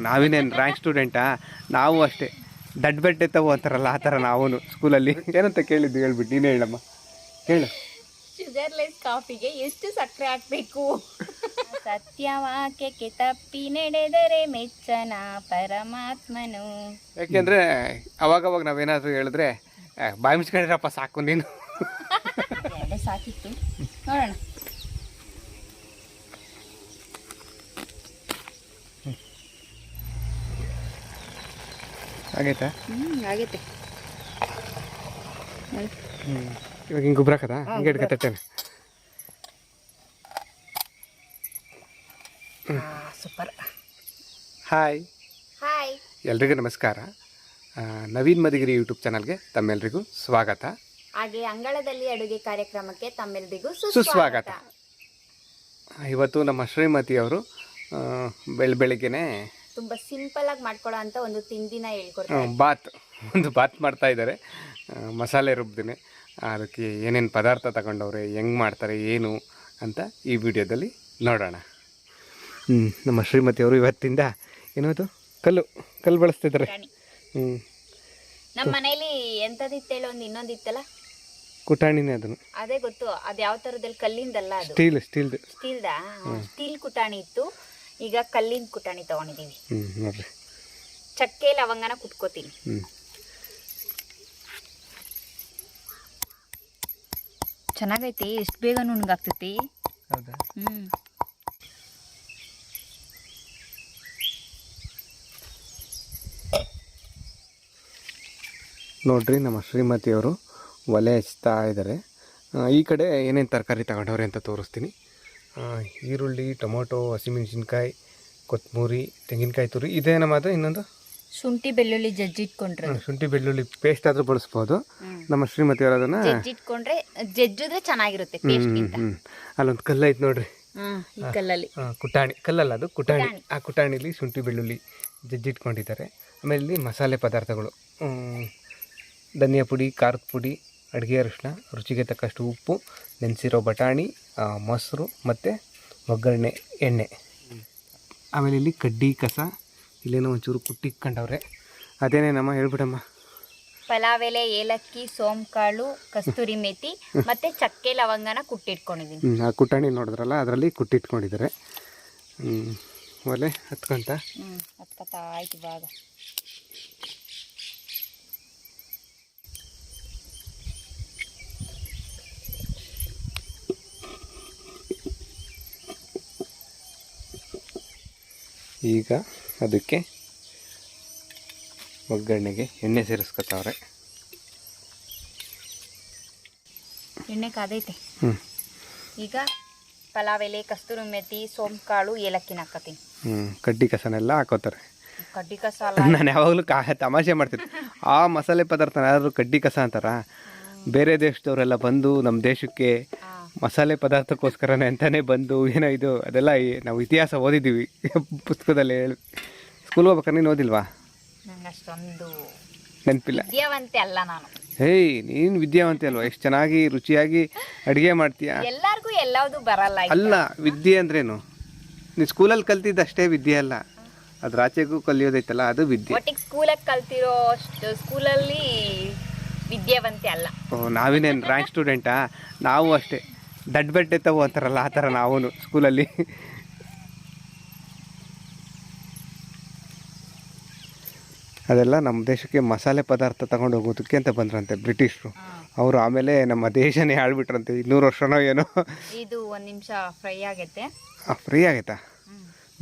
ನಾವಿನೇನು rank ಸ್ಟೂಡೆಂಟಾ? ನಾವು ಅಷ್ಟೇ ದಡ್ಡ ಬೆಡ್ಡೆ ತಗೋ ಅಂತಾರಲ್ಲ ಆ ಥರ ನಾವು ಸ್ಕೂಲಲ್ಲಿ. ಏನಂತ ಕೇಳಿದ್ದು ಹೇಳ್ಬಿಟ್ಟು ನೀನು ಹೇಳಮ್ಮ, ಹೇಳು. ಶುಗರ್ಲೆಸ್ ಕಾಫಿಗೆ ಎಷ್ಟು ಸಕ್ಕರೆ ಹಾಕ್ಬೇಕು? ಸತ್ಯವಾಕ್ಯಕ್ಕೆ ತಪ್ಪಿ ನಡೆದರೆ ಮೆಚ್ಚನ ಪರಮಾತ್ಮನು. ಯಾಕೆಂದರೆ ಅವಾಗವಾಗ ನಾವೇನಾದರೂ ಹೇಳಿದ್ರೆ ಬಾಯಿ ಮುಚ್ಕೊಂಡಿರಪ್ಪ ಸಾಕು ನೀನು. ಎರಡೇ ಸಾಕಿತ್ತು, ನೋಡೋಣ. ಆಗೈತಾ? ಆಗೈತೆ. ಇವಾಗ ಹಿಂಗೆ ಗೊಬ್ಬರ ಹಾಕದ ಹಿಂಗೆ ಇಟ್ಕೊತೇನೆ. ಸೂಪರ್. ಹಾಯ್ ಹಾಯ್, ಎಲ್ರಿಗೂ ನಮಸ್ಕಾರ. ನವೀನ್ ಮಧುಗಿರಿ ಯೂಟ್ಯೂಬ್ ಚಾನಲ್ಗೆ ತಮ್ಮೆಲ್ರಿಗೂ ಸ್ವಾಗತ. ಹಾಗೆ ಅಂಗಳದಲ್ಲಿ ಅಡುಗೆ ಕಾರ್ಯಕ್ರಮಕ್ಕೆ ತಮ್ಮೆಲ್ಲರಿಗೂ ಸುಸ್ವಾಗತ. ಇವತ್ತು ನಮ್ಮ ಶ್ರೀಮತಿ ಅವರು ಬೆಳಗ್ಗೆನೆ ತುಂಬ ಸಿಂಪಲ್ ಆಗಿ ಮಾಡ್ಕೊಳ್ಳೋ ಅಂತ ಒಂದು ತಿಂಡಿನ ಹೇಳ್ಕೊಡ್ತಾರೆ. ಬಾತ್ ಮಾಡ್ತಾ ಇದ್ದಾರೆ. ಮಸಾಲೆ ರುಬ್ದಿನಿ. ಅದಕ್ಕೆ ಏನೇನು ಪದಾರ್ಥ ತಗೊಂಡವ್ರೆ, ಹೆಂಗೆ ಮಾಡ್ತಾರೆ, ಏನು ಅಂತ ಈ ವಿಡಿಯೋದಲ್ಲಿ ನೋಡೋಣ. ನಮ್ಮ ಶ್ರೀಮತಿಯವರು ಇವತ್ತಿಂದ ಏನದು ಕಲ್ಲು ಬಳಸ್ತಿದ್ದಾರೆ. ನಮ್ಮ ಮನೇಲಿ ಎಂಥದಿತ್ತೇಳಿ ಒಂದು ಇನ್ನೊಂದಿತ್ತಲ್ಲ, ಕುಟಾಣಿನೇ ಅದನ್ನು. ಅದೇ ಗೊತ್ತು, ಅದು ಯಾವ ಥರದಲ್ಲಿ ಕಲ್ಲಿಂದಲ್ಲ, ಅದು ಸ್ಟೀಲ್ದಾ? ಸ್ಟೀಲ್ ಕುಟಾಣಿ ಇತ್ತು. ಈಗ ಕಲ್ಲಿನ ಕುಟಾಣಿ ತಗೊಂಡಿದ್ದೀವಿ. ನೋಡ್ರಿ, ಚಕ್ಕೆ ಲವಂಗನ ಕುಟ್ಕೋತೀನಿ. ಚೆನ್ನಾಗೈತಿ. ಎಷ್ಟು ಬೇಗ ನುಣ್ಣಗಾಗ್ತೈತಿ. ಹೌದಾ? ನೋಡ್ರಿ, ನಮ್ಮ ಶ್ರೀಮತಿಯವರು ಒಲೆ ಹಚ್ತಾ ಇದ್ದಾರೆ. ಈ ಕಡೆ ಏನೇನು ತರಕಾರಿ ತಗೊಂಡವ್ರೆ ಅಂತ ತೋರಿಸ್ತೀನಿ. ಈರುಳ್ಳಿ, ಟೊಮೊಟೊ, ಹಸಿಮೆಣಸಿನ್ಕಾಯಿ, ಕೊತ್ತಂಬರಿ, ತೆಂಗಿನಕಾಯಿ ತುರಿ. ಇದೇ ನಮ್ಮದು ಇನ್ನೊಂದು ಶುಂಠಿ ಬೆಳ್ಳುಳ್ಳಿ ಜಜ್ಜಿಟ್ಕೊಂಡ್ರೆ, ಶುಂಠಿ ಬೆಳ್ಳುಳ್ಳಿ ಪೇಸ್ಟ್ ಆದರೂ ಬಳಸ್ಬೋದು. ನಮ್ಮ ಶ್ರೀಮತಿಯವರು ಅದನ್ನು ಜಜ್ಜಿಟ್ಕೊಂಡ್ರೆ ಜಜ್ಜಿದ್ರೆ ಚೆನ್ನಾಗಿರುತ್ತೆ ಪೇಸ್ಟ್ಗಿಂತ. ಅಲ್ಲೊಂದು ಕಲ್ಲು ಐತೆ ನೋಡ್ರಿ, ಈ ಕಲ್ಲಲ್ಲಿ ಕುಟಾಣಿ. ಕಲ್ಲಲ್ಲ, ಅದು ಕುಟಾಣಿ. ಆ ಕುಟಾಣಿಲಿ ಶುಂಠಿ ಬೆಳ್ಳುಳ್ಳಿ ಜಜ್ಜಿಟ್ಕೊಂಡಿದ್ದಾರೆ. ಆಮೇಲೆ ಇಲ್ಲಿ ಮಸಾಲೆ ಪದಾರ್ಥಗಳು, ಧನಿಯಾ ಪುಡಿ, ಖಾರದ ಪುಡಿ, ಅಡುಗೆ ಅರಿಶಿನ, ರುಚಿಗೆ ತಕ್ಕಷ್ಟು ಉಪ್ಪು, ನೆನೆಸಿರೋ ಬಟಾಣಿ, ಮೊಸರು ಮತ್ತು ಒಗ್ಗರಣೆ, ಎಣ್ಣೆ. ಆಮೇಲೆ ಇಲ್ಲಿ ಕಡ್ಡಿ ಕಸ, ಇಲ್ಲೇನೋ ಒಂಚೂರು ಕುಟ್ಟಿಟ್ಕೊಂಡವ್ರೆ. ಅದೇನೇನಮ್ಮ ಹೇಳ್ಬಿಡಮ್ಮ. ಪಲಾವ್ ಎಲೆ, ಏಲಕ್ಕಿ, ಸೋಂಕಾಳು, ಕಸ್ತೂರಿ ಮೇಥಿ ಮತ್ತು ಚಕ್ಕೆ ಲವಂಗನ ಕುಟ್ಟಿಟ್ಕೊಂಡಿದ್ದೀನಿ. ಆ ಕುಟಾಣಿ ನೋಡಿದ್ರಲ್ಲ, ಅದರಲ್ಲಿ ಕುಟ್ಟಿಟ್ಕೊಂಡಿದ್ದಾರೆ. ಒಲೆ ಹತ್ಕೊಂತ ಆಯ್ತು ಇವಾಗ. ಈಗ ಅದಕ್ಕೆ ಒಗ್ಗರಣೆಗೆ ಎಣ್ಣೆ ಸೇರಿಸ್ಕೊತಾವ್ರೆ. ಎಣ್ಣೆ ಕಾದೈತೆ. ಈಗ ಪಲಾವ್ ಎಲೆ, ಕಸ್ತೂರಿ ಮೇಥಿ, ಸೋಂಕಾಳು, ಏಲಕ್ಕಿನ ಹಾಕತೀನಿ. ಕಡ್ಡಿ ಕಸನೆಲ್ಲ ಹಾಕೋತಾರೆ. ಕಡ್ಡಿ ಕಸ ನಾನು ಯಾವಾಗಲೂ ತಮಾಷೆ ಮಾಡ್ತೀನಿ. ಆ ಮಸಾಲೆ ಪದಾರ್ಥ ಯಾರಾದರೂ ಕಡ್ಡಿ ಕಸ ಅಂತಾರ? ಬೇರೆ ದೇಶದವರೆಲ್ಲ ಬಂದು ನಮ್ಮ ದೇಶಕ್ಕೆ ಮಸಾಲೆ ಪದಾರ್ಥಕ್ಕೋಸ್ಕರನೇ ಅಂತಾನೆ ಬಂದು ಏನೋ ಇದು ಅದೆಲ್ಲ ನಾವು ಇತಿಹಾಸ ಓದಿದ್ದೀವಿ ಪುಸ್ತಕದಲ್ಲಿ. ಸ್ಕೂಲ್ ಹೋಗ್ಬೇಕಾರೆ ನೀನು ಓದಿಲ್ವಾ? ನಂಗೆ ಅಷ್ಟೊಂದು ನೆನಪಿಲ್ಲ. ವಿದ್ಯಾವಂತೆ ಅಲ್ಲ ನಾನು. ಹೇಯ್, ನೀನು ವಿದ್ಯಾವಂತೆ ಅಲ್ವಾ? ಎಷ್ಟು ಚೆನ್ನಾಗಿ ರುಚಿಯಾಗಿ ಅಡುಗೆ ಮಾಡ್ತೀಯಾ. ಎಲ್ಲರಿಗೂ ಎಲ್ಲವುದು ಬರಲ್ಲ. ಅಲ್ಲ, ವಿದ್ಯೆ ಅಂದ್ರೇನು? ನೀನು ಸ್ಕೂಲಲ್ಲಿ ಕಲ್ತಿದ್ದು ಅಷ್ಟೇ ವಿದ್ಯೆ ಅಲ್ಲ, ಅದ್ರ ಆಚೆಗೂ ಕಲಿಯೋದೈತಲ್ಲ, ಅದು ವಿದ್ಯೆ. ಒಟ್ಟಿಗೆ ಸ್ಕೂಲಾಗಿ ಕಲ್ತಿರೋ ಅಷ್ಟು ಸ್ಕೂಲಲ್ಲಿ ವಿದ್ಯಾವಂತೆ ಅಲ್ಲ. ನಾವಿನೇನು ರ್ಯಾಂಕ್ ಸ್ಟೂಡೆಂಟಾ? ನಾವು ಅಷ್ಟೇ ದಡ್ಡ ಬೆಡ್ಡೆ ತಗೋ ಅಂತಾರಲ್ಲ ಆ ಥರ ನಾವು ಸ್ಕೂಲಲ್ಲಿ. ಅದೆಲ್ಲ ನಮ್ಮ ದೇಶಕ್ಕೆ ಮಸಾಲೆ ಪದಾರ್ಥ ತಗೊಂಡು ಹೋಗೋದಕ್ಕೆ ಅಂತ ಬಂದ್ರಂತೆ ಬ್ರಿಟಿಷರು. ಅವರು ಆಮೇಲೆ ನಮ್ಮ ದೇಶನೇ ಆಳ್ಬಿಟ್ರಂತೆ 200 ವರ್ಷನೋ ಏನೋ. ಇದು ಒಂದು ನಿಮಿಷ ಫ್ರೈ ಆಗೈತೆ. ಫ್ರೈ ಆಗೈತಾ?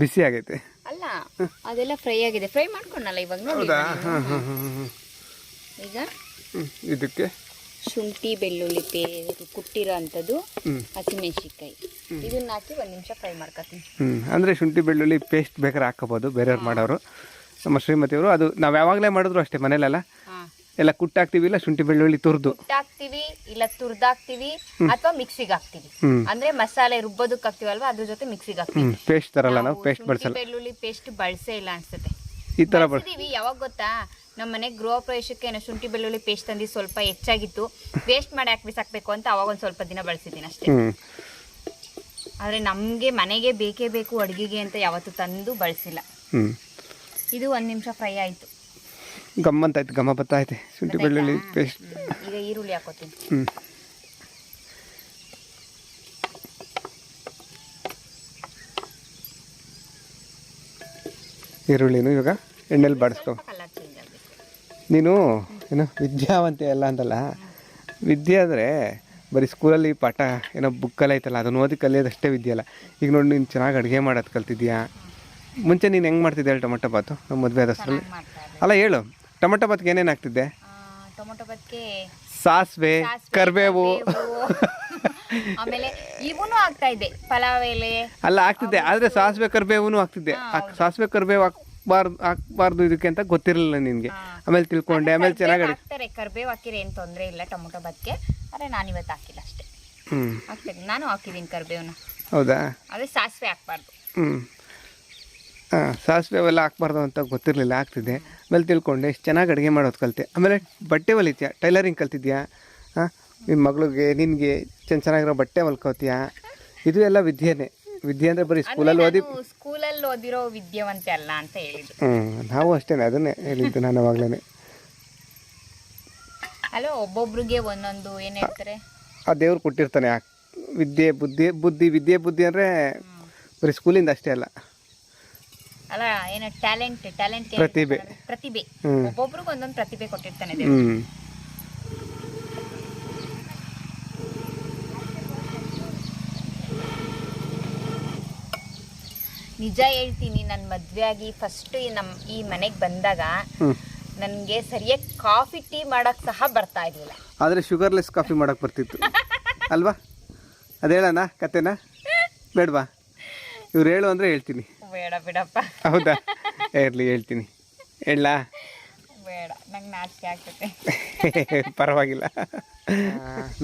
ಬಿಸಿ ಆಗೈತೆ? ಅಲ್ಲ, ಅದೆಲ್ಲ ಫ್ರೈ ಆಗಿದೆ. ಫ್ರೈ ಮಾಡ್ಕೊಂಡಲ್ಲ ಇವಾಗ ನೋಡಿ. ಈಗ ಇದಕ್ಕೆ ಶುಂಠಿ ಬೆಳ್ಳುಳ್ಳಿ ಕುಟ್ಟಿರೋ ಅಂಥದ್ದು, ಹಸಿಮೆಣಸಿನ್ಕಾಯಿ, ಇದನ್ನ ಹಾಕಿ ಒಂದು ನಿಮಿಷ ಫ್ರೈ ಮಾಡ್ಕೊತೀನಿ. ಅಂದರೆ ಶುಂಠಿ ಬೆಳ್ಳುಳ್ಳಿ ಪೇಸ್ಟ್ ಬೇಕಾದ್ರೆ ಹಾಕೋಬೋದು ಬೇರೆಯವ್ರು ಮಾಡೋರು. ನಮ್ಮ ಶ್ರೀಮತಿಯವರು ಅದು ನಾವು ಯಾವಾಗಲೇ ಮಾಡಿದ್ರು ಅಷ್ಟೇ ಮನೇಲೆಲ್ಲ ಎಲ್ಲ ಕುಟ್ಟಾಕ್ತಿವಿ, ಇಲ್ಲ ಶುಂಠಿ ಬೆಳ್ಳುಳ್ಳಿ ತುರಿದು ಕುಟ್ಟಾಕ್ತಿವಿ, ಇಲ್ಲ ತುರ್ದಾಕ್ತಿವಿ, ಅಥವಾ ಮಿಕ್ಸಿಗೆ ಹಾಕ್ತಿವಿ. ಅಂದ್ರೆ ಮಸಾಲೆ ರುಬ್ಬೋದಕ್ಕೆ ಹಾಕ್ತಿವಲ್ವಾ, ಅದ್ರ ಜೊತೆ ಮಿಕ್ಸಿಗೆ ಹಾಕ್ತಿವಿ. ಪೇಸ್ಟ್ ತರಲ್ಲ, ನಾವು ಪೇಸ್ಟ್ ಬಳಸಲ್ಲ. ಬೆಳ್ಳುಳ್ಳಿ ಪೇಸ್ಟ್ ಬಳಸೇ ಇಲ್ಲ ಅನ್ಸುತ್ತೆ. ಈ ತರ ಬಳಸ್ತೀವಿ. ಯಾವಾಗ ಗೊತ್ತಾ, ನಮ್ಮ ಮನೆಗೆ ಗೃಹ ಪ್ರವೇಶಕ್ಕೆ ಏನೋ ಶುಂಠಿ ಬೆಳ್ಳುಳ್ಳಿ ಪೇಸ್ಟ್ ತಂದು ಸ್ವಲ್ಪ ಹೆಚ್ಚಾಗಿತ್ತು, ವೇಸ್ಟ್ ಮಾಡಿ ಹಾಕಿ ಬಿಸಾಕ್ಬೇಕು ಅಂತ ಅವಾಗ ಒಂದು ಸ್ವಲ್ಪ ದಿನ ಬಳಸಿದ್ದೀನಿ ಅಷ್ಟೇ. ಆದರೆ ನಮಗೆ ಮನೆಗೆ ಬೇಕೇ ಬೇಕು ಅಡುಗೆಗೆ ಅಂತ ಯಾವತ್ತೂ ತಂದು ಬಳಸಿಲ್ಲ. ಇದು 1 ನಿಮಿಷ ಫ್ರೈ ಆಯಿತು. ಗಮ್ಮಂತಾಯ್ತು, ಘಮ ಬತ್ತೈತೆ ಶುಂಠಿ ಬೆಳ್ಳುಳ್ಳಿ ಪೇಸ್ಟ್. ಈಗ ಈರುಳ್ಳಿ ಹಾಕೋತೀನಿ. ಈರುಳ್ಳಿನೂ ಇವಾಗ ಎಣ್ಣೆಲಿ ಬಾಡಿಸ್ಕೊ. ಕಲರ್ ಚೇಂಜ್ ಆಗಬೇಕು. ನೀನು ಏನೋ ವಿದ್ಯಾವಂತೆ ಅಲ್ಲ ಅಂತಲ್ಲ, ವಿದ್ಯೆ ಅಂದರೆ ಬರೀ ಸ್ಕೂಲಲ್ಲಿ ಪಾಠ ಏನೋ ಬುಕ್ಕಲ್ಲಿ ಐತಲ್ಲ ಅದನ್ನು ಓದಿ ಕಲಿಯೋದಷ್ಟೇ ವಿದ್ಯೆ ಅಲ್ಲ. ಈಗ ನೋಡಿ ನೀನು ಚೆನ್ನಾಗಿ ಅಡುಗೆ ಮಾಡೋದು ಕಲ್ತಿದ್ಯಾ. ಮುಂಚೆ ನೀನು ಹೆಂಗೆ ಮಾಡ್ತಿದ್ದೆ ಹೇಳಿ ಟೊಮೊಟೊ ಬಾತು ನಮ್ಮ ಮದುವೆ ಆದಷ್ಟರಲ್ಲಿ? ಅಲ್ಲ ಹೇಳು, ಟೊಮೊಟೊ ಬಾತ್ಗೆ ಏನೇನು ಹಾಕ್ತಿದ್ದೆ? ಟೊಮೊಟೊ ಬಾತ್ಗೆ ಸಾಸಿವೆ, ಕರಿಬೇವು, ಆಮೇಲೆ ಇವನು ಹಾಕ್ತಾ ಇದ್ದೆ, ಪಲಾವ್ ಎಲೆ ಅಲ್ಲ ಹಾಕ್ತಿದ್ದೆ. ಆದರೆ ಸಾಸಿವೆ ಕರಿಬೇವು ಹಾಕ್ತಿದ್ದೆ. ಸಾಸಿವೆ ಕರಿಬೇವು ಹಾಕ್ಬಾರ್ದು ಇದಕ್ಕೆ ಅಂತ ಗೊತ್ತಿರಲಿಲ್ಲ ನಿನಗೆ. ಆಮೇಲೆ ತಿಳ್ಕೊಂಡೆ, ಆಮೇಲೆ ಚೆನ್ನಾಗಿ ಹಾಕ್ತಾರೆ. ಕರಿಬೇವು ಹಾಕಿದ್ರೆ ಏನು ತೊಂದರೆ ಇಲ್ಲ ಟೊಮೊಟೊ ಬಾತ್ಗೆ. ಆದರೆ ನಾನು ಇವತ್ತು ಹಾಕಿಲ್ಲ ಅಷ್ಟೇ. ಹಾಕ್ತೀನಿ, ನಾನು ಹಾಕಿದ್ದೀನಿ ಕರಿಬೇವನ್ನ. ಹೌದಾ? ಅದೇ ಸಾಸಿವೆ ಹಾಕ್ಬಾರ್ದು. ಸಾಸಿವೆ ಅವೆಲ್ಲ ಹಾಕ್ಬಾರ್ದು ಅಂತ ಗೊತ್ತಿರಲಿಲ್ಲ, ಹಾಕ್ತಿದ್ದೆ. ಆಮೇಲೆ ತಿಳ್ಕೊಂಡೆ, ಎಷ್ಟು ಚೆನ್ನಾಗಿ ಅಡುಗೆ ಮಾಡೋದು ಕಲಿತೆ. ಆಮೇಲೆ ಬಟ್ಟೆ ಹೊಲಿತೀಯ, ಟೈಲರಿಂಗ್ ಕಲ್ತಿದ್ಯಾ? ನಿಮ್ಮ ಮಗಳಿಗೆ ನಿನಗೆ ಚೆನ್ನಾಗಿರೋ ಬಟ್ಟೆ ಹೊಲ್ಕೋತೀಯಾ? ಇದು ಎಲ್ಲ ವಿದ್ಯೆನೇ. ವಿದ್ಯೆ ಅಂದರೆ ಬರೀ ಸ್ಕೂಲಲ್ಲಿ ಓದಿರೋ ವಿದ್ಯಾವಂತೆ ಅಲ್ಲ ಅಂತ ಹೇಳಿದ್ರು. ನಾವು ಅಷ್ಟೇ, ಅದನ್ನೇ ಹೇಳಿದ್ದು ನಾನು ಅವಾಗಲೇ. ಅಲ್ಲ, ಒಬ್ಬೊಬ್ರಿಗೆ ಒಂದೊಂದು ಏನು ಹೇಳ್ತಾರೆ, ಆ ದೇವ್ರು ಕೊಟ್ಟಿರ್ತಾನೆ ವಿದ್ಯೆ ಬುದ್ಧಿ. ವಿದ್ಯೆ ಬುದ್ಧಿ ಅಂದರೆ ಬರೀ ಸ್ಕೂಲಿಂದ ಅಷ್ಟೇ ಅಲ್ಲ, ಅಲ್ಲ ಏನೋ ಟ್ಯಾಲೆಂಟ್ ಪ್ರತಿಭೆ. ಒಬ್ಬೊಬ್ರಿಗೆ ಒಂದೊಂದು ಪ್ರತಿಭೆ ಕೊಟ್ಟಿರ್ತಾನೆ. ನಿಜ ಹೇಳ್ತೀನಿ, ನನ್ನ ಮದುವೆ ಆಗಿ ಫಸ್ಟ್ ಈ ಮನೆಗೆ ಬಂದಾಗ ನನಗೆ ಸರಿಯಾಗಿ ಕಾಫಿ ಟೀ ಮಾಡಕ್ ಸಹ ಬರ್ತಾ ಇರಲಿಲ್ಲ. ಆದರೆ ಶುಗರ್ಲೆಸ್ ಕಾಫಿ ಮಾಡಕ್ಕೆ ಬರ್ತಿತ್ತು ಅಲ್ವಾ? ಅದು ಹೇಳೋಣ ಕತೆನಾ? ಬೇಡವಾ? ಇವ್ರು ಹೇಳು ಅಂದರೆ ಹೇಳ್ತೀನಿ. ಬೇಡ ಬಿಡಪ್ಪ. ಹೌದಾ? ಇರಲಿ, ಹೇಳ್ತೀನಿ. ಹೇಳಲಾ? ಬೇಡ, ನಂಗೆ ನಾಚಿಕೆ ಆಗ್ತೈತೆ. ಪರವಾಗಿಲ್ಲ.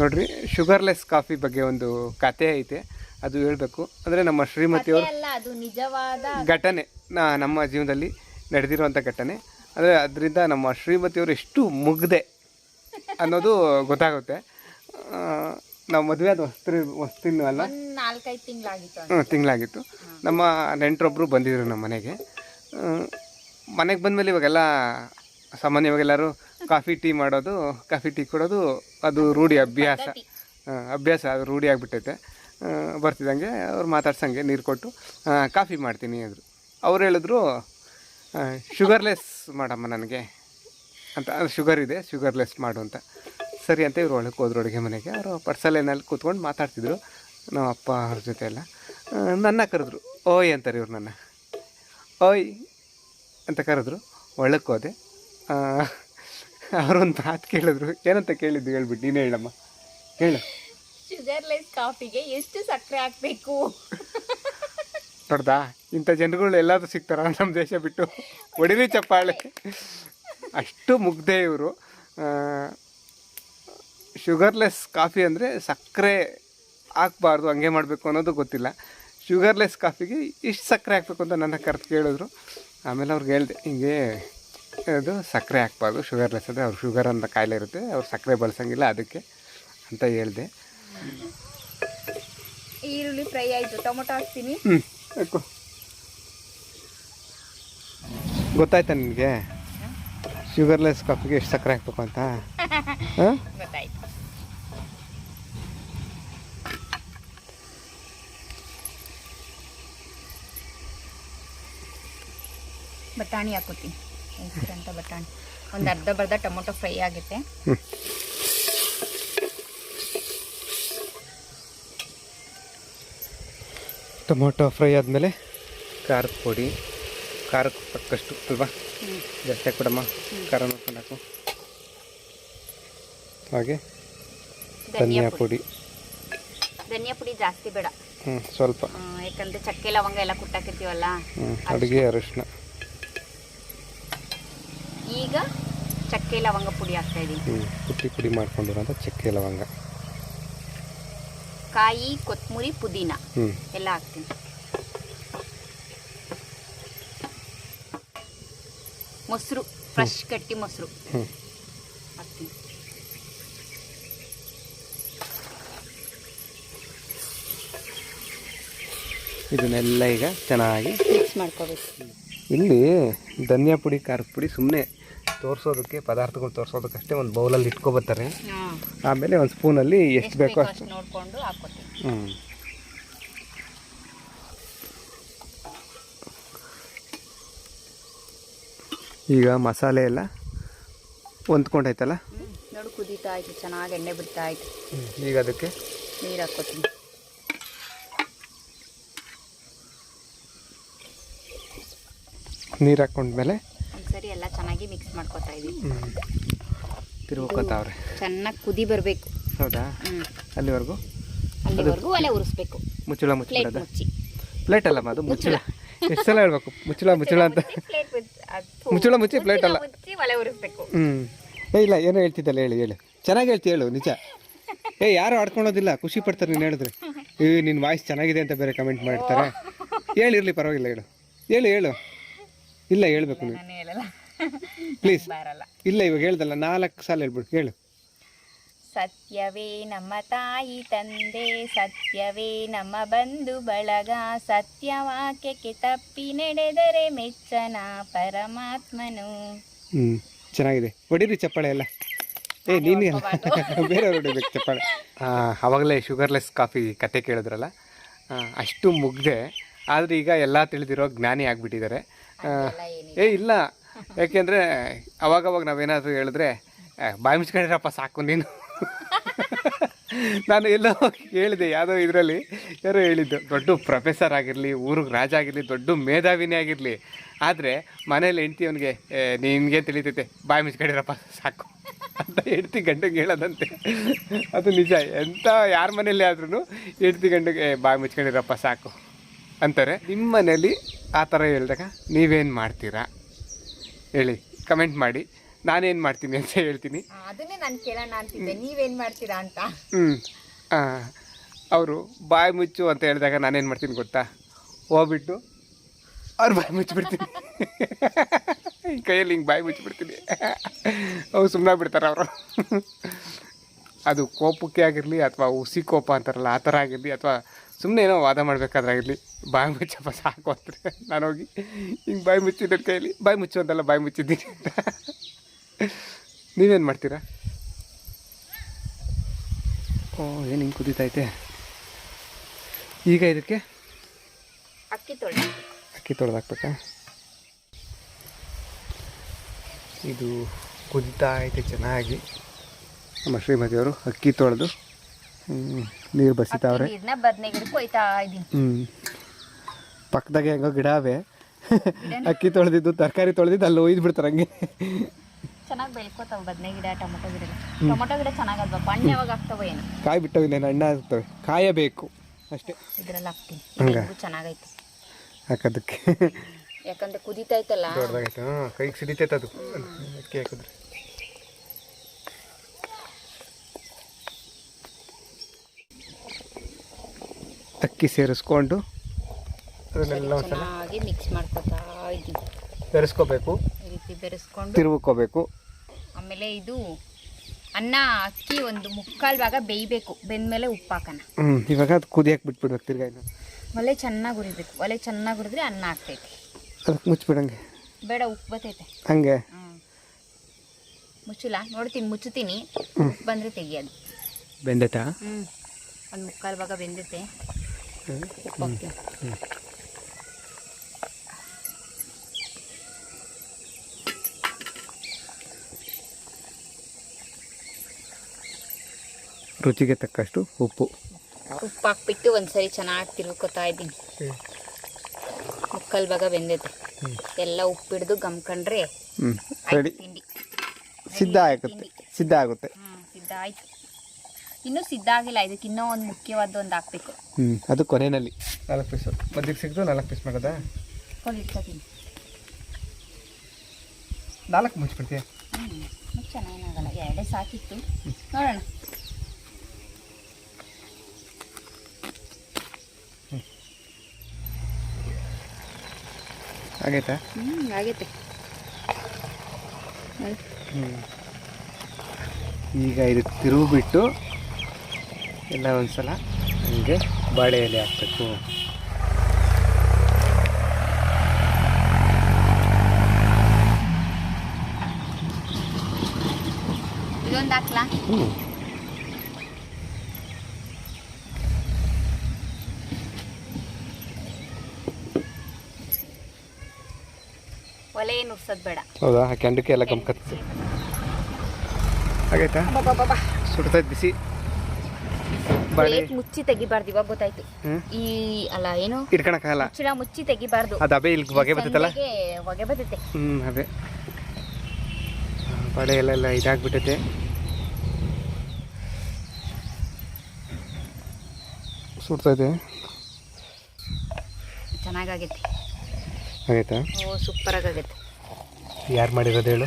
ನೋಡ್ರಿ, ಶುಗರ್ಲೆಸ್ ಕಾಫಿ ಬಗ್ಗೆ ಒಂದು ಕತೆ ಐತೆ, ಅದು ಹೇಳಬೇಕು. ಅಂದರೆ ನಮ್ಮ ಶ್ರೀಮತಿಯವರು, ಅದು ನಿಜವಾದ ಘಟನೆ, ನಮ್ಮ ಜೀವನದಲ್ಲಿ ನಡೆದಿರುವಂಥ ಘಟನೆ. ಅಂದರೆ ಅದರಿಂದ ನಮ್ಮ ಶ್ರೀಮತಿಯವರು ಎಷ್ಟು ಮುಗ್ದೆ ಅನ್ನೋದು ಗೊತ್ತಾಗುತ್ತೆ. ನಾವು ಮದುವೆ ಆದ ವಸ್ತಿನೂ ಅಲ್ಲ, 4-5 ತಿಂಗಳಾಗಿತ್ತು. ನಮ್ಮ ನೆಂಟರೊಬ್ಬರು ಬಂದಿದ್ರು ನಮ್ಮ ಮನೆಗೆ. ಮನೆಗೆ ಬಂದಮೇಲೆ ಇವಾಗೆಲ್ಲ ಸಾಮಾನ್ಯವಾಗೆಲ್ಲರೂ ಕಾಫಿ ಟೀ ಮಾಡೋದು, ಕಾಫಿ ಟೀ ಕೊಡೋದು, ಅದು ರೂಢಿ, ಅಭ್ಯಾಸ. ಅದು ರೂಢಿ ಆಗಿಬಿಟ್ಟೈತೆ. ಬರ್ತಿದ್ದಂಗೆ ಅವ್ರು ಮಾತಾಡ್ಸಂಗೆ ನೀರು ಕೊಟ್ಟು ಕಾಫಿ ಮಾಡ್ತೀನಿ ಅಂದರು. ಅವ್ರು ಹೇಳಿದ್ರು, ಶುಗರ್ಲೆಸ್ ಮಾಡಮ್ಮ ನನಗೆ ಅಂತ. ಶುಗರ್ ಇದೆ, ಶುಗರ್ಲೆಸ್ ಮಾಡು ಅಂತ. ಸರಿ ಅಂತ ಇವ್ರು ಒಳಗೆ ಹೋದ್ರು ಅಡುಗೆ ಮನೆಗೆ. ಅವರು ಪಡ್ಸಲೆನಲ್ಲಿ ಕೂತ್ಕೊಂಡು ಮಾತಾಡ್ತಿದ್ರು ನಮ್ಮ ಅಪ್ಪ ಅವ್ರ ಜೊತೆ ಎಲ್ಲ. ನನ್ನ ಕರೆದ್ರು, ಓಯ್ ಅಂತಾರೆ ಇವ್ರು. ನನ್ನ ಓಯ್ ಅಂತ ಕರೆದ್ರು. ಒಳಕ್ಕೆ ಹೋದೆ. ಅವರೊಂದು ಮಾತು ಕೇಳಿದ್ರು. ಏನಂತ ಕೇಳಿದ್ದು ಹೇಳ್ಬಿಟ್ಟು ನೀನು ಹೇಳಮ್ಮ, ಹೇಳು. ಶುಗರ್ಲೆಸ್ ಕಾಫಿಗೆ ಎಷ್ಟು ಸಕ್ಕರೆ ಹಾಕಬೇಕು? ನೋಡ್ದಾ, ಇಂಥ ಜನಗಳು ಎಲ್ಲಾದರೂ ಸಿಗ್ತಾರ ನಮ್ಮ ದೇಶ ಬಿಟ್ಟು? ಹೊಡಿರಿ ಚಪ್ಪಾಳೆ. ಅಷ್ಟು ಮುಗ್ಧೆ ಇವರು. ಶುಗರ್ಲೆಸ್ ಕಾಫಿ ಅಂದರೆ ಸಕ್ಕರೆ ಹಾಕ್ಬಾರ್ದು, ಹಂಗೆ ಮಾಡಬೇಕು ಅನ್ನೋದು ಗೊತ್ತಿಲ್ಲ. ಶುಗರ್ಲೆಸ್ ಕಾಫಿಗೆ ಇಷ್ಟು ಸಕ್ಕರೆ ಹಾಕಬೇಕು ಅಂತ ನನ್ನ ಕರೆದು ಕೇಳಿದ್ರು. ಆಮೇಲೆ ಅವ್ರಿಗೆ ಹೇಳಿದೆ, ಹಿಂಗೆ ಅದು ಸಕ್ಕರೆ ಹಾಕ್ಬಾರ್ದು, ಶುಗರ್ಲೆಸ್ ಅಂದರೆ ಅವ್ರು ಶುಗರ್ ಅಂತ ಕಾಯಿಲೆ ಇರುತ್ತೆ, ಅವ್ರು ಸಕ್ಕರೆ ಬಳಸಂಗಿಲ್ಲ ಅದಕ್ಕೆ ಅಂತ ಹೇಳಿದೆ. ಈರುಳ್ಳಿ ಫ್ರೈ ಆಯಿತು, ಟೊಮೊಟೊ ಹಾಕ್ತೀನಿ. ಯಾಕೋ ಗೊತ್ತಾಯ್ತಾ ನಿನಗೆ ಶುಗರ್ಲೆಸ್ ಕಾಫಿಗೆ ಎಷ್ಟು ಸಕ್ಕರೆ ಹಾಕ್ಬೇಕು ಅಂತ? ಗೊತ್ತಾಯ್ತು. ಬಟಾಣಿ ಹಾಕೋತೀನಿ, ಅಂತ ಬಟಾಣಿ ಒಂದು ಅರ್ಧ ಟೊಮೊಟೊ ಫ್ರೈ ಆಗುತ್ತೆ. ಟೊಮೊಟೊ ಫ್ರೈ ಆದಮೇಲೆ ಖಾರದ ಪುಡಿ, ಖಾರಕ್ಕೆ ತಕ್ಕಷ್ಟು ಅಲ್ವಾ, ಜಾಸ್ತಿ ಹಾಕ್ಬಿಡಮ್ಮ, ಖಾರ ನೋಡ್ಕೊಂಡು ಹಾಕು. ಹಾಗೆ ಧನಿಯಾ ಪುಡಿ ಜಾಸ್ತಿ ಬೇಡ, ಸ್ವಲ್ಪ, ಯಾಕಂದರೆ ಚಕ್ಕೆ ಲವಂಗ ಎಲ್ಲ ಕುಟ್ಟಾಕಿರ್ತೀವಲ್ಲ. ಅಡುಗೆ ಅರಿಶಿನ. ಈಗ ಚಕ್ಕೆ ಲವಂಗ ಪುಡಿ ಹಾಕ್ತಾ ಇದ್ದೀನಿ. ಪುಡಿ ಮಾಡ್ಕೊಂಡಿರೋಂಥ ಚಕ್ಕೆ ಲವಂಗ, ಕಾಯಿ, ಕೊತ್ತಂಬರಿ, ಪುದೀನ ಎಲ್ಲ ಹಾಕ್ತೀನಿ. ಮೊಸರು, ಫ್ರೆಶ್ ಗಟ್ಟಿ ಮೊಸರು ಹಾಕ್ತೀನಿ. ಇದನ್ನೆಲ್ಲ ಈಗ ಚೆನ್ನಾಗಿ ಮಿಕ್ಸ್ ಮಾಡ್ಕೋಬೇಕು. ಇಲ್ಲಿ ಧನಿಯಾ ಪುಡಿ ಖಾರದ ಪುಡಿ ಸುಮ್ಮನೆ ತೋರಿಸೋದಕ್ಕೆ ಪದಾರ್ಥಗಳು ತೋರಿಸೋದಕ್ಕಷ್ಟೇ ಒಂದು ಬೌಲಲ್ಲಿ ಇಟ್ಕೊಬರ್ತಾರೆ. ಆಮೇಲೆ ಒಂದು ಸ್ಪೂನಲ್ಲಿ ಎಷ್ಟು ಬೇಕೋ ಅಷ್ಟು ನೋಡಿಕೊಂಡು ಹಾಕ್ಕೊತೀವಿ. ಈಗ ಮಸಾಲೆ ಎಲ್ಲ ಹೊಂದ್ಕೊಂಡಾಯ್ತಲ್ಲ, ನೋಡು ಕುದೀತಾ ಆಯ್ತು, ಚೆನ್ನಾಗಿ ಎಣ್ಣೆ ಬಿಡ್ತಾ ಆಯ್ತು. ಈಗ ಅದಕ್ಕೆ ನೀರು ಹಾಕ್ಕೊತೀನಿ. ನೀರು ಹಾಕ್ಕೊಂಡ್ಮೇಲೆ ಒಂದ್ಸರಿ ಎಲ್ಲ ಚೆನ್ನಾಗಿ ಮಿಕ್ಸ್ ಮಾಡ್ಕೊತಾ ಇದೀವಿ. ತಿರ್ಗೋತಾವ್ರೆ, ಚೆನ್ನಾಗಿ ಕುದಿ ಬರಬೇಕು. ಹೌದಾ? ಅಲ್ಲಿವರೆಗೂ ಒಲೆ ಉರಿಸ್ಬೇಕು. ಮುಚ್ಚಳ ಪ್ಲೇಟ್ ಮುಚ್ಚಳ ಮುಚ್ಚಿ. ಪ್ಲೇಟ್ ಅಲ್ಲಮ್ಮ ಅದು ಮುಚ್ಚಳ. ಎಷ್ಟು ಸಲ ಹೇಳ್ಬೇಕು ಮುಚ್ಚಳ ಅಂತ. ಮುಚ್ಚಳ ಮುಚ್ಚಿ ಪ್ಲೇಟ್ ಅಲ್ಲ, ಮುಚ್ಚಿ ಒಲೆ ಉರಿಸ್ಬೇಕು. ಇಲ್ಲ ಏನೋ ಹೇಳ್ತಿದ್ದಲ್ಲ, ಹೇಳು ಚೆನ್ನಾಗಿ ಹೇಳ್ತಿ, ಹೇಳು ನಿಜ. ಯಾರು ಆಡ್ಕೊಳೋದಿಲ್ಲ, ಖುಷಿ ಪಡ್ತಾರೆ ನೀನು ಹೇಳಿದ್ರೆ. ನಿನ್ನ ವಾಯ್ಸ್ ಚೆನ್ನಾಗಿದೆ ಅಂತ ಬೇರೆ ಕಮೆಂಟ್ ಮಾಡ್ತಾರೆ. ಹೇಳಿರ್ಲಿ ಪರವಾಗಿಲ್ಲ, ಹೇಳು. ಇಲ್ಲ ಹೇಳ್ಬೇಕು ನೀವು, ಪ್ಲೀಸ್. ಇಲ್ಲ ಇವಾಗ ಹೇಳ್ದಲ್ಲ, 4 ಸಾಲ ಹೇಳ್ಬಿಡು, ಹೇಳು. ಸತ್ಯವೇ ನಮ್ಮ ತಾಯಿ ತಂದೆ, ಸತ್ಯವೇ ನಮ್ಮ ಬಂಧು ಬಳಗ, ಸತ್ಯವಾಕ್ಯಕ್ಕೆ ತಪ್ಪಿ ನಡೆದರೆ ಮೆಚ್ಚನ ಪರಮಾತ್ಮನು. ಚೆನ್ನಾಗಿದೆ, ಹೊಡೀರಿ ಚಪ್ಪಾಳೆ ಎಲ್ಲ. ನೀನು ಬೇರೆಯವ್ರು ಹೊಡಿಬೇಕು ಚಪ್ಪಾಳೆ. ಆವಾಗಲೇ ಶುಗರ್ಲೆಸ್ ಕಾಫಿ ಕತೆ ಕೇಳಿದ್ರಲ್ಲ, ಅಷ್ಟು ಮುಗ್ದೆ. ಆದರೆ ಈಗ ಎಲ್ಲ ತಿಳಿದಿರೋ ಜ್ಞಾನಿ ಆಗಿಬಿಟ್ಟಿದ್ದಾರೆ. ಇಲ್ಲ, ಯಾಕೆಂದರೆ ಅವಾಗವಾಗ ನಾವೇನಾದರೂ ಹೇಳಿದ್ರೆ ಬಾಯಿ ಮುಚ್ಕೊಂಡಿರಪ್ಪ ಸಾಕು ನೀನು. ನಾನು ಎಲ್ಲೋ ಹೇಳಿದೆ, ಯಾವುದೋ ಇದರಲ್ಲಿ ಯಾರೋ ಹೇಳಿದ್ದು, ದೊಡ್ಡ ಪ್ರೊಫೆಸರ್ ಆಗಿರಲಿ, ಊರಿಗೆ ರಾಜ ಆಗಿರಲಿ, ದೊಡ್ಡ ಮೇಧಾವಿನೇ ಆಗಿರಲಿ, ಆದರೆ ಮನೇಲಿ ಹೆಂಡ್ತಿ ಅವನಿಗೆ ನಿನಗೆ ತಿಳಿತೈತೆ ಬಾಯಿ ಮುಚ್ಕೊಂಡಿರಪ್ಪ ಸಾಕು ಅಂತ ಹೆಂಡ್ತಿ ಗಂಡಗೆ ಹೇಳೋದಂತೆ. ಅದು ನಿಜ. ಎಂಥ ಯಾರ ಮನೇಲಿ ಆದ್ರೂ ಹೆಂಡ್ತಿ ಗಂಡಗೆ ಬಾಯಿ ಮುಚ್ಕೊಂಡಿರಪ್ಪ ಸಾಕು ಅಂತಾರೆ. ನಿಮ್ಮ ಮನೇಲಿ ಆ ಥರ ಹೇಳಿದಾಗ ನೀವೇನು ಮಾಡ್ತೀರಾ ಹೇಳಿ, ಕಮೆಂಟ್ ಮಾಡಿ. ನಾನೇನು ಮಾಡ್ತೀನಿ ಅಂತ ಹೇಳ್ತೀನಿ. ಅದನ್ನೇ ನಾನು ಕೇಳೋಣ ಅಂತಿದ್ದೆ, ನೀವೇನು ಮಾಡ್ತೀರಾ ಅಂತ. ಅವರು ಬಾಯಿ ಮುಚ್ಚು ಅಂತ ಹೇಳಿದಾಗ ನಾನೇನು ಮಾಡ್ತೀನಿ ಗೊತ್ತಾ, ಹೋಗ್ಬಿಟ್ಟು ಅವ್ರು ಬಾಯಿ ಮುಚ್ಚಿಬಿಡ್ತೀನಿ. ಕೈಯಲ್ಲಿ ಹಿಂಗೆ ಬಾಯಿ ಮುಚ್ಚಿಬಿಡ್ತೀನಿ. ಅವ್ರು ಸುಮ್ಮನೆ ಬಿಡ್ತಾರೆ ಅವರು. ಅದು ಕೋಪಕ್ಕೆ ಆಗಿರಲಿ, ಅಥವಾ ಹುಸಿ ಕೋಪ ಅಂತಾರಲ್ಲ ಆ ಥರ ಆಗಿರಲಿ, ಅಥವಾ ಸುಮ್ಮನೆ ಏನೋ ವಾದ ಮಾಡಬೇಕಾದ್ರಾಗಿರಲಿ, ಬಾಯಿ ಮುಚ್ಚಪ್ಪ ಸಾಕು ಅಂತಾರೆ. ನಾನು ಹೋಗಿ ಹಿಂಗೆ ಬಾಯಿ ಮುಚ್ಚಿದ್ದ ಕೈಯಲ್ಲಿ ಬಾಯಿ ಮುಚ್ಚು ಅಂತಲ್ಲ, ಬಾಯಿ ಮುಚ್ಚಿದ್ದೀನಿ. ನೀವೇನು ಮಾಡ್ತೀರಾ? ಏನು ಹಿಂಗೆ ಕುದೀತೈತೆ. ಈಗ ಇದಕ್ಕೆ ಅಕ್ಕಿ ತೊಳೆದು ಹಾಕ್ಬೇಕಾ? ಇದು ಕುದೀತಾ ಐತೆ ಚೆನ್ನಾಗಿ. ನಮ್ಮ ಶ್ರೀಮತಿಯವರು ಅಕ್ಕಿ ತೊಳೆದು ನೀರು ಬಸಿತಾವ್ರೆ. ಪಕ್ಕದಾಗೆ ಹೆಂಗೋ ಗಿಡ ಅವೆ, ಅಕ್ಕಿ ತೊಳೆದಿದ್ದು ತರಕಾರಿ ತೊಳೆದಿದ್ದು ಅಲ್ಲಿ ಒಯ್ದು ಬಿಡ್ತಾರೆ ಹಂಗೆ. ಚೆನ್ನಾಗಿ ಬೆಳ್ಕೋತಾವೆ ಬದನೆ ಗಿಡ, ಟೊಮೊಟೊ ಗಿಡ ಚೆನ್ನಾಗಲ್ವಾ? ಹಣ್ಣು ಯಾವಾಗ ಆಗ್ತಾವೆ? ಏನು ಕಾಯಿ ಬಿಟ್ಟವಿಲ್ಲ, ಹಣ್ಣು ಆಗ್ತವೆ, ಕಾಯಬೇಕು ಅಷ್ಟೇ. ಇದ್ರಲ್ಲಿ ಹಾಕ್ತೀನಿ, ಚೆನ್ನಾಗೈತೆ ಹಾಕೋದಕ್ಕೆ. ಯಾಕಂದ್ರೆ ಕುದೀತೈತಲ್ಲ, ದೊಡ್ಡದಾಗೈತೆ, ಕೈಗೆ ಸಿಡಿತೈತೆ ಅದು ಅಕ್ಕಿ ಹಾಕಿದ್ರೆ. ಅಕ್ಕಿ ಸೇರಿಸ್ಕೊಂಡು ಅದನ್ನೆಲ್ಲ ಚೆನ್ನಾಗಿ ಮಿಕ್ಸ್ ಮಾಡ್ಕೊತಾ ಇದ್ದೀವಿ. ಬೆರೆಸ್ಕೋಬೇಕು, ಈ ರೀತಿ ಬೆರೆಸ್ಕೊಂಡು ತಿರುಗಿಕೋಬೇಕು. ಆಮೇಲೆ ಇದು ಅನ್ನ ಅಕ್ಕಿ ಒಂದು 3/4 ಭಾಗ ಬೇಯಬೇಕು. ಬೆಂದ್ಮೇಲೆ ಉಪ್ಪು ಹಾಕೋಣ. ಇವಾಗ ಅದು ಕುದಿಯಕ್ಕೆ ಬಿಟ್ಬಿಡ್ಬೇಕು. ತಿರ್ಗಾ ಒಲೆ ಚೆನ್ನಾಗಿ ಉರಿಬೇಕು. ಒಲೆ ಚೆನ್ನಾಗಿ ಉರಿದ್ರೆ ಅನ್ನ ಆಗ್ತೈತಿ. ಅದಕ್ಕೆ ಮುಚ್ಚಿಬಿಡಂಗೆ ಬೇಡ, ಉಪ್ಪು ಬರ್ತೈತೆ ಹಂಗೆ. ಮುಚ್ಚಿಲ್ಲ, ನೋಡ್ತೀನಿ, ಮುಚ್ಚುತ್ತೀನಿ. ಬಂದರೆ ತೆಗಿಯೋದು. ಬೆಂದೈತಾ? ಒಂದು 3/4 ಭಾಗ ಬೆಂದೈತೆ. ಉಪ್ಪು ಹಾಕ್ತೀನಿ. ರುಚಿಗೆ ತಕ್ಕಷ್ಟು ಉಪ್ಪು ಹಾಕ್ಬಿಟ್ಟು ಒಂದ್ಸರಿ ಚೆನ್ನಾಗಿ ತಿರುಗ್ಕೊತಾ ಇದ್ದೀನಿ. 3/4 ಭಾಗ ಬೆಂದೈತೆ. ಎಲ್ಲ ಉಪ್ಪಿಡ್ದು ಗಮ್ಕೊಂಡ್ರೆ ರೆಡಿ, ಸಿದ್ಧ ಆಗುತ್ತೆ. ಸಿದ್ಧ ಆಯ್ತು. ಇನ್ನೂ ಸಿದ್ಧ ಆಗಿಲ್ಲ. ಇದಕ್ಕೆ ಇನ್ನೂ ಒಂದು ಮುಖ್ಯವಾದ ಒಂದು ಹಾಕ್ಬೇಕು. ಅದು ಕೊನೆಯಲ್ಲಿ 4 ಪೀಸ್ ಮದ್ದಿಗೆ ಸಿಗ್ತು. 4 ಪೀಸ್ ಮಾಡೋದಾ? ಹೋಗಿ ಇಟ್ಕೊತೀನಿ. 4 ಮುಚ್ಚಿಬಿಡ್ತೀಯ? ಚೆನ್ನಾಗಲ್ಲ, 2 ಸಾಕಿತ್ತು. ನೋಡೋಣ. ಆಗೈತಾ? ಆಗೈತೆ. ಈಗ ಇದು ತಿರುಗಿಬಿಟ್ಟು ಎಲ್ಲ ಒಂದ್ಸಲ ಹಂಗೆ ಬಾಳೆ ಎಲೆ ಹಾಕ್ಬೇಕು. ಇದೊಂದು ಹಾಕ್ಲಾ? ಹ್ಞೂ ಒಲೆ ಏನು ಉರ್ಸೋದು ಬೇಡ. ಹೌದಾ? ಆ ಕ್ಯಾಂಡಕ್ಕೆ ಎಲ್ಲ ಗಮ್ಕತ್ತೆ. ಹಾಗಾಯ್ತಾ? ಸುಡ್ತೈತೆ ಬಿಸಿ. ಪ್ಲೇಟ್ ಮುಚ್ಚಿ ತೆಗಿಬಾರ್ದು, ಇವಾಗ ಗೊತ್ತಾಯ್ತು. ಈ ಅಲ್ಲ ಏನು ಇಟ್ಕೊಳಕ್ಕಾಗಲ್ಲ, ಮುಚ್ಚಿನ ಮುಚ್ಚಿ ತೆಗಿಬಾರ್ದು. ಅದು ಅಬೆ ಇಲ್ಲಿ ಹೊಗೆ ಬರ್ತೈತಲ್ಲ, ಹೊಗೆ ಬರ್ತೈತೆ. ಅದೇ ಬಳೆ ಎಲ್ಲ ಇದಾಗ್ಬಿಟ್ಟೈತೆ. ಸುಡ್ತೈತೆ. ಚೆನ್ನಾಗೈತೆ. ಆಗೈತಾ? ಓ ಸೂಪರ್ ಆಗೈತೆ. ಯಾರು ಮಾಡಿರೋದು ಹೇಳು?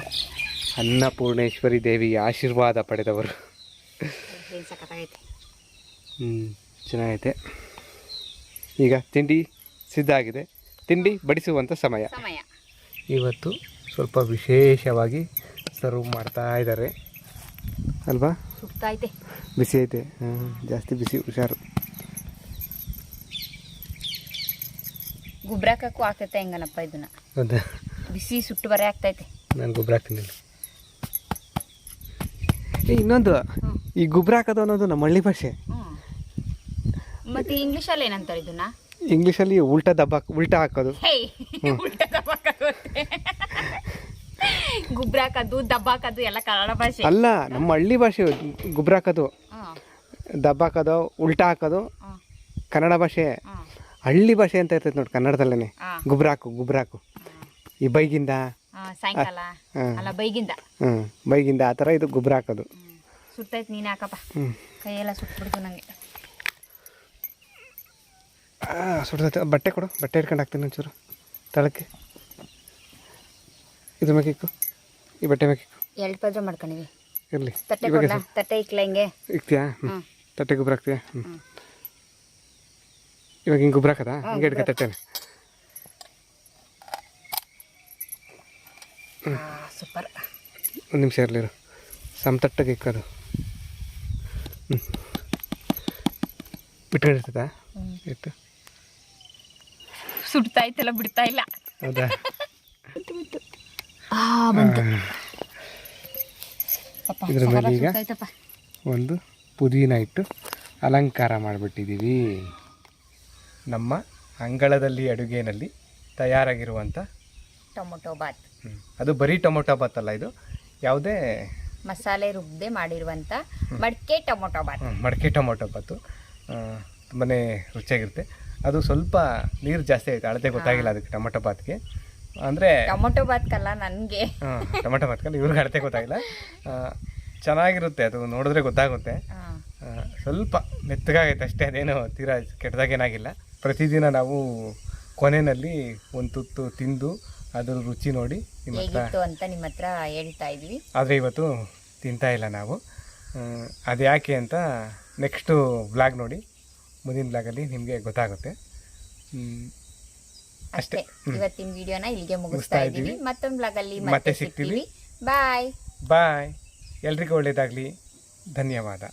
ಅನ್ನಪೂರ್ಣೇಶ್ವರಿ ದೇವಿಯ ಆಶೀರ್ವಾದ ಪಡೆದವರು. ಸಖತ್ತಾಗೈತೆ. ಚೆನ್ನಾಗೈತೆ. ಈಗ ತಿಂಡಿ ಸಿದ್ಧ ಆಗಿದೆ, ತಿಂಡಿ ಬಡಿಸುವಂಥ ಸಮಯ. ಇವತ್ತು ಸ್ವಲ್ಪ ವಿಶೇಷವಾಗಿ ಸರ್ವ್ ಮಾಡ್ತಾ ಇದ್ದಾರೆ ಅಲ್ವಾ? ಸುಡ್ತೈತೆ, ಬಿಸಿ ಐತೆ. ಜಾಸ್ತಿ ಬಿಸಿ, ಹುಷಾರು. ಗೊಬ್ಬರ ಹಾಕಕ್ಕೂ ಆಗ್ತೈತೆ ಹೆಂಗನಪ್ಪ ಇದನ್ನ? ಹೌದಾ? ಬಿಸಿ ಸುಟ್ಟು ಬರೇ ಆಗ್ತೈತೆ. ನಾನು ಗೊಬ್ಬರ ಹಾಕ್ತೀನಿ. ಇನ್ನೊಂದು, ಈ ಗೊಬ್ಬರ ಹಾಕೋದು ಅನ್ನೋದು ನಮ್ಮ ಹಳ್ಳಿ ಭಾಷೆ. ಮತ್ತೆ ಇಂಗ್ಲೀಷಲ್ಲಿ ಏನಂತಾರೆ ಇದನ್ನ? ಇಂಗ್ಲೀಷಲ್ಲಿ ಉಲ್ಟಾ ಹಾಕೋದು. ಗೊಬ್ಬರ ಹಾಕೋದು, ದಬ್ಬ ಹಾಕೋದು ಎಲ್ಲ ಕನ್ನಡ ಭಾಷೆ ಅಲ್ಲ, ನಮ್ಮ ಹಳ್ಳಿ ಭಾಷೆ. ಗೊಬ್ಬರ ಹಾಕೋದು, ದಬ್ಬ ಹಾಕೋದು, ಉಲ್ಟಾ ಹಾಕೋದು ಕನ್ನಡ ಭಾಷೆ. ಹಳ್ಳಿ ಭಾಷೆ ಅಂತ ಇರ್ತೈತೆ ನೋಡಿ ಕನ್ನಡದಲ್ಲೇ. ಗೊಬ್ಬರ ಹಾಕು, ಈ ಬೈಗಿಂದ ಸಾಯಂಕಾಲ ಅಲ್ಲ ಬೈಗಿಂದ, ಬೈಗಿಂದ ಆ ಥರ ಇದು ಗೊಬ್ಬರ ಹಾಕೋದು. ಸುಟ್ಟೈತೆ, ನೀನು ಹಾಕಪ್ಪ. ಕೈಯೆಲ್ಲ ಸುಟ್ಬಿಡ್ತು ನನಗೆ. ಸುಡ್ತೈತೆ. ಬಟ್ಟೆ ಕೊಡು, ಬಟ್ಟೆ ಹಿಡ್ಕೊಂಡು ಹಾಕ್ತೀನಿ ಒಂಚೂರು ತಳಕ್ಕೆ. ಇದ್ರ ಮೇಕಿಕ್ಕು, ಈ ಬಟ್ಟೆ ಮೇಕಿಕ್ಕು. ಎರಡು ಪದ್ರ ಮಾಡ್ಕೊಂಡಿವಿ. ಇರಲಿ. ತಟ್ಟೆ ಕೊಡ್ಲಾ? ತಟ್ಟೆ ಇಕ್ಲ ಹಿಂಗೆ ಇಕ್ತೀಯಾ? ತಟ್ಟೆ ಗೊಬ್ಬರ ಹಾಕ್ತೀಯಾ? ಇವಾಗ ಹಿಂಗೆ ಗೊಬ್ಬರ ಹಾಕದಾ? ಹಿಂಗೆ ಹಿಡ್ಕ ತಟ್ಟೆನ. ಸೂಪರ್. ಒಂದು ನಿಮಿಷ ಇರಲಿರು, ಸಮತಟ್ಟಿಗೆ ಇಕ್ಕೋದು. ಬಿಟ್ಕೊಂಡಿರ್ತದಾ? ಇಟ್ಟು ಸುಡ್ತಾ ಇತ್ತಲ್ಲ, ಬಿಡ್ತಾ ಇಲ್ಲ. ಹೌದಾ? ಇದ್ರ ಮೇಲೆ ಈಗ ಒಂದು ಪುದೀನ ಇಟ್ಟು ಅಲಂಕಾರ ಮಾಡಿಬಿಟ್ಟಿದ್ದೀವಿ. ನಮ್ಮ ಅಂಗಳದಲ್ಲಿ ಅಡುಗೆನಲ್ಲಿ ತಯಾರಾಗಿರುವಂಥ ಟೊಮೊಟೊ ಬಾತ್. ಅದು ಬರೀ ಟೊಮೊಟೊ ಬಾತ್ ಅಲ್ಲ, ಇದು ಯಾವುದೇ ಮಸಾಲೆ ರುಬ್ಬದೆ ಮಾಡಿರುವಂಥ ಮಡಕೆ ಟೊಮೊಟೊ ಬಾತ್. ಮಡಕೆ ಟೊಮೊಟೊ ಬಾತು ತುಂಬಾ ರುಚಿಯಾಗಿರುತ್ತೆ. ಅದು ಸ್ವಲ್ಪ ನೀರು ಜಾಸ್ತಿ ಆಯಿತು, ಅಳತೆ ಗೊತ್ತಾಗಿಲ್ಲ ಅದಕ್ಕೆ ಟೊಮೊಟೊ ಬಾತ್ಗೆ. ಅಂದರೆ ಟೊಮೊಟೊ ಬಾತ್ಕಲ್ಲ ನನಗೆ, ಟೊಮೊಟೊ ಬಾತ್ಕಲ್ಲ ಇವ್ರಿಗೆ ಅಳತೆ ಗೊತ್ತಾಗಿಲ್ಲ. ಚೆನ್ನಾಗಿರುತ್ತೆ, ಅದು ನೋಡಿದ್ರೆ ಗೊತ್ತಾಗುತ್ತೆ. ಸ್ವಲ್ಪ ಮೆತ್ತಗಾಗೈತೆ ಅಷ್ಟೇ, ಅದೇನು ತೀರಾ ಕೆಟ್ಟದಾಗೇನಾಗಿಲ್ಲ. ಪ್ರತಿದಿನ ನಾವು ಕೊನೆಯಲ್ಲಿ ಒಂದು ತುತ್ತು ತಿಂದು ಅದ್ರ ರುಚಿ ನೋಡಿ ಹೇಗಿತ್ತು ಅಂತ ನಿಮ್ಮ ಹತ್ರ ಹೇಳ್ತಾ ಇದ್ವಿ. ಆದರೆ ಇವತ್ತು ತಿಂತಾ ಇಲ್ಲ ನಾವು. ಅದು ಯಾಕೆ ಅಂತ ನೆಕ್ಸ್ಟು ಬ್ಲಾಗ್ ನೋಡಿ, ಮುಂದಿನ ಬ್ಲಾಗಲ್ಲಿ ನಿಮಗೆ ಗೊತ್ತಾಗುತ್ತೆ. ಅಷ್ಟೇ. ಇವತ್ತಿನ ವಿಡಿಯೋನ ಇಲ್ಲಿಗೆ ಮುಗಿಸ್ತಾ ಇದ್ದೀವಿ. ಮತ್ತೊಂದು ಬ್ಲಾಗಲ್ಲಿ ಮತ್ತೆ ಸಿಗ್ತೀವಿ. ಬಾಯ್. ಎಲ್ರಿಗೂ ಒಳ್ಳೆಯದಾಗಲಿ. ಧನ್ಯವಾದ.